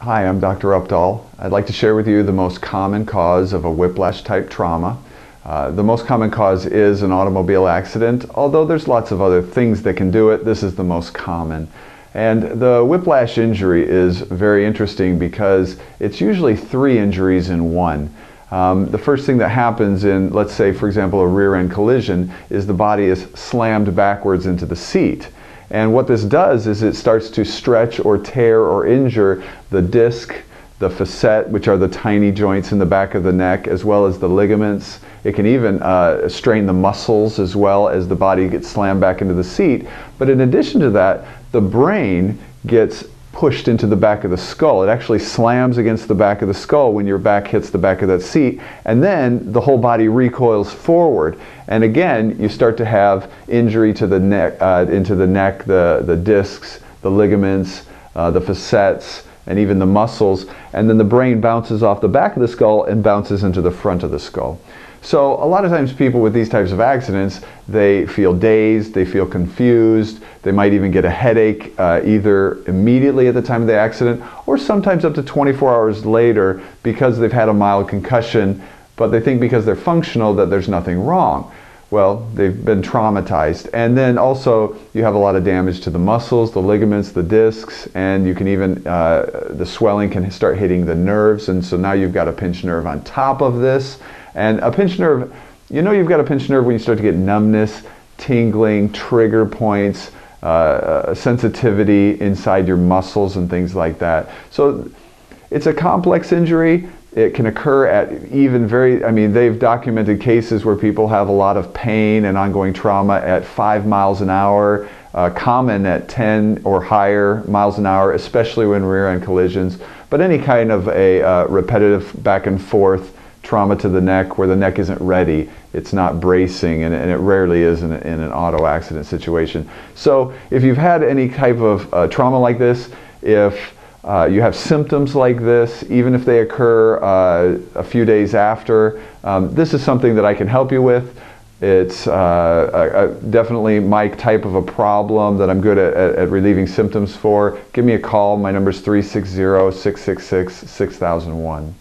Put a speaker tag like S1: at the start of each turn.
S1: Hi, I'm Dr. Opdahl. I'd like to share with you the most common cause of a whiplash type trauma. The most common cause is an automobile accident, although there's lots of other things that can do it. This is the most common. And the whiplash injury is very interesting because it's usually three injuries in one. The first thing that happens in, let's say, for example, a rear-end collision is the body is slammed backwards into the seat. And what this does is it starts to stretch or tear or injure the disc, the facet, which are the tiny joints in the back of the neck, as well as the ligaments. It can even strain the muscles as well as the body gets slammed back into the seat. But in addition to that, the brain gets pushed into the back of the skull. It actually slams against the back of the skull when your back hits the back of that seat, and then the whole body recoils forward. And again, you start to have injury to the neck, the discs, the ligaments, the facets, and even the muscles, and then the brain bounces off the back of the skull and bounces into the front of the skull. So a lot of times people with these types of accidents, they feel dazed, they feel confused, they might even get a headache either immediately at the time of the accident or sometimes up to 24 hours later because they've had a mild concussion, but they think because they're functional that there's nothing wrong. Well, they've been traumatized. And then also you have a lot of damage to the muscles, the ligaments, the discs, and you can even, the swelling can start hitting the nerves, and so now you've got a pinched nerve on top of this. And a pinched nerve, you know you've got a pinched nerve when you start to get numbness, tingling, trigger points, sensitivity inside your muscles and things like that. So it's a complex injury. It can occur at even they've documented cases where people have a lot of pain and ongoing trauma at 5 miles an hour, common at 10 or higher miles an hour, especially when rear-end collisions. But any kind of a repetitive back and forth trauma to the neck where the neck isn't ready, it's not bracing, and it rarely is in an auto accident situation. So if you've had any type of trauma like this, if you have symptoms like this, even if they occur a few days after, this is something that I can help you with. It's definitely my type of a problem that I'm good at relieving symptoms for. Give me a call. My number is 360-666-6001.